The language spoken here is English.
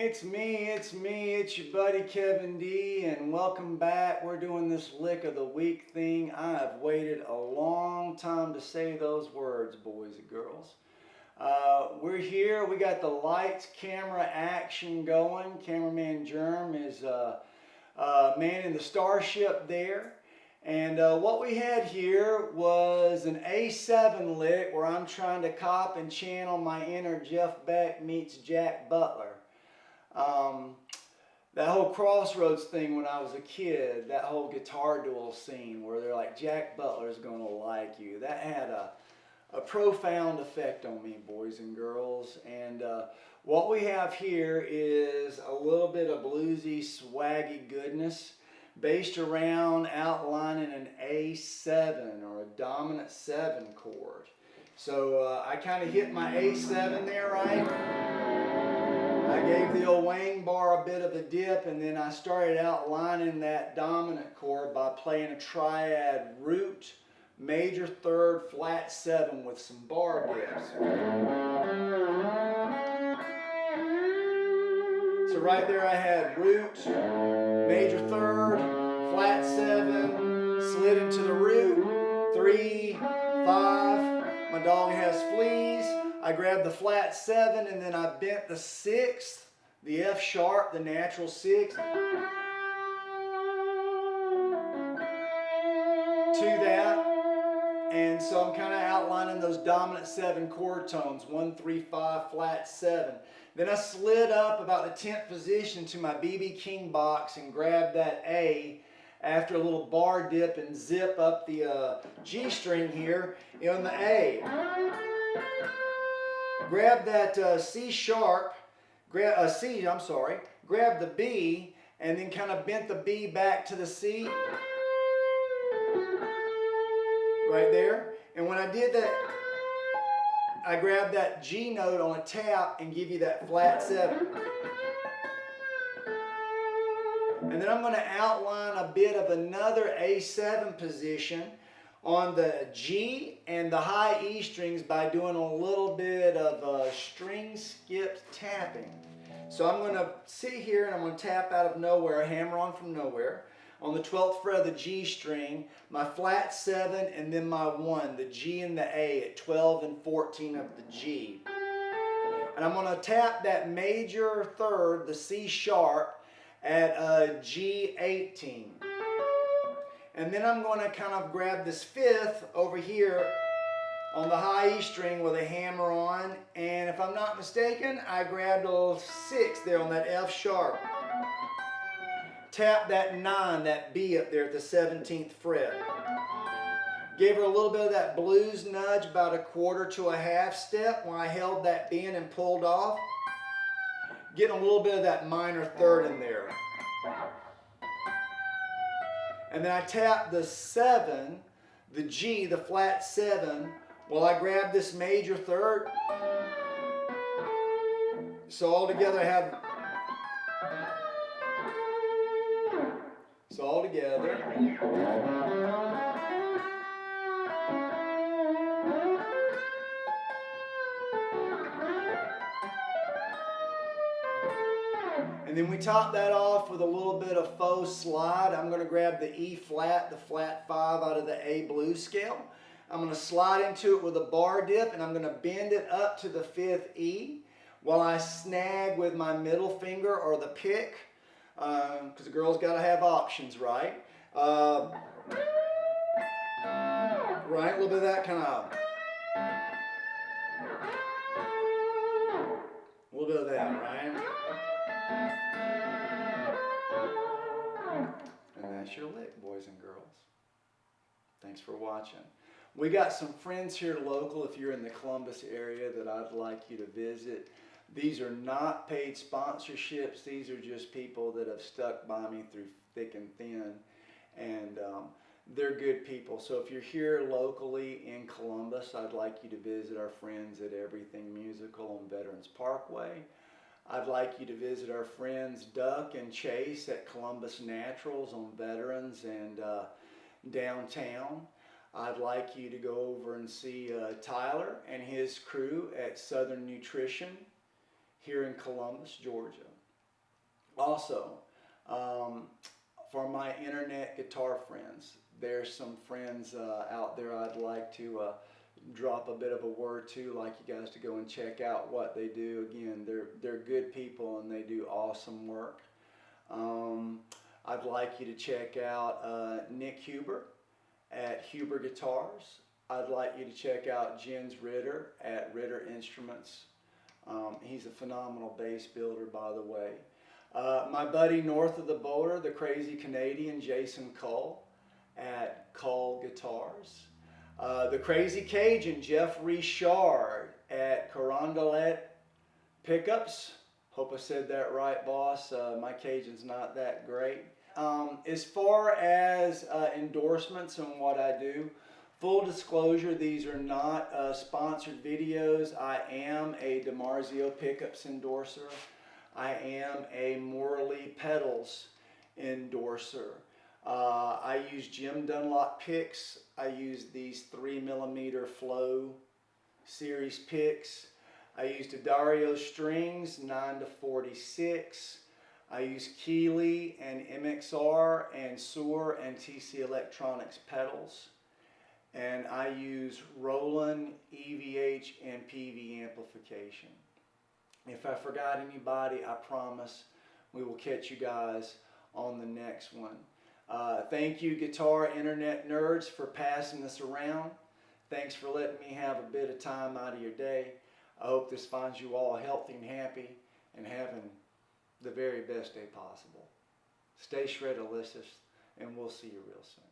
It's your buddy Kevin D, and welcome back. We're doing this lick of the week thing. I have waited a long time to say those words, boys and girls. We're here. We got the lights, camera, action going. Cameraman Germ is manning the starship there. And what we had here was an A7 lick where I'm trying to cop and channel my inner Jeff Beck meets Jack Butler. That whole Crossroads thing when I was a kid, that whole guitar duel scene where they're like, Jack Butler's gonna like you. That had a profound effect on me, boys and girls. And what we have here is a little bit of bluesy, swaggy goodness based around outlining an A7 or a dominant 7 chord. So I kind of hit my A7 there, right? I gave the old wang bar a bit of a dip, and then I started outlining that dominant chord by playing a triad root, major third, flat 7 with some bar dips. So right there I had root, major third, flat 7, slid into the root, 3, 5, my dog has fleas. I grabbed the flat 7 and then I bent the 6th, the F sharp, the natural 6th, to that. And so I'm kind of outlining those dominant 7 chord tones, 1, 3, 5, flat 7. Then I slid up about the 10th position to my BB King box and grabbed that A after a little bar dip and zip up the G string here in the A. Grab that C sharp, grab the B, and then kind of bent the B back to the C, right there. And when I did that, I grabbed that G note on a tap and give you that flat 7. And then I'm going to outline a bit of another A7 position on the G and the high E strings by doing a little bit of string skipped tapping. So I'm going to sit here and I'm going to tap out of nowhere, hammer on from nowhere. On the 12th fret of the G string, my flat 7 and then my 1, the G and the A at 12 and 14 of the G. And I'm going to tap that major third, the C sharp, at G18. And then I'm going to kind of grab this 5th over here on the high E string with a hammer on. And if I'm not mistaken, I grabbed a little 6th there on that F sharp. Tap that 9, that B up there at the 17th fret. Gave her a little bit of that blues nudge, about a quarter to a half step when I held that bend and pulled off. Getting a little bit of that minor third in there. And then I tap the 7, the G, the flat 7, while I grab this major third. So all together I have... So all together. And then we top that off with a little bit of faux slide. I'm going to grab the E flat, the flat 5 out of the A blues scale. I'm going to slide into it with a bar dip and I'm going to bend it up to the 5th E while I snag with my middle finger or the pick, because the girl's got to have options, right? Right, a little bit of that kind of... A little bit of that, right? And that's your lick, boys and girls. Thanks for watching. We got some friends here local if you're in the Columbus area that I'd like you to visit. These are not paid sponsorships. These are just people that have stuck by me through thick and thin. And they're good people. So if you're here locally in Columbus, I'd like you to visit our friends at Everything Musical on Veterans Parkway. I'd like you to visit our friends Duck and Chase at Columbus Naturals on Veterans and downtown. I'd like you to go over and see Tyler and his crew at Southern Nutrition here in Columbus, Georgia. Also, for my internet guitar friends, there's some friends out there I'd like to drop a bit of a word to, like you guys to go and check out what they do. Again, they're good people and they do awesome work. I'd like you to check out Nick Huber at Huber Guitars. I'd like you to check out Jens Ritter at Ritter Instruments. He's a phenomenal bass builder, by the way. My buddy north of the border, the crazy Canadian Jason Cole at Cole Guitars. The crazy Cajun Jeff Richard at Carondelet Pickups. Hope I said that right, boss. My Cajun's not that great. As far as endorsements and what I do, full disclosure, these are not sponsored videos. I am a DiMarzio Pickups endorser. I am a Morley Pedals endorser. I use Jim Dunlop picks. I use these 3mm Flow series picks. I use Dario strings 9-46. I use Keeley and MXR and Soar and TC Electronics pedals. And I use Roland, EVH, and PV amplification. If I forgot anybody, I promise we will catch you guys on the next one. Thank you, guitar internet nerds, for passing this around. Thanks for letting me have a bit of time out of your day. I hope this finds you all healthy and happy and having the very best day possible. Stay shredalicious, and we'll see you real soon.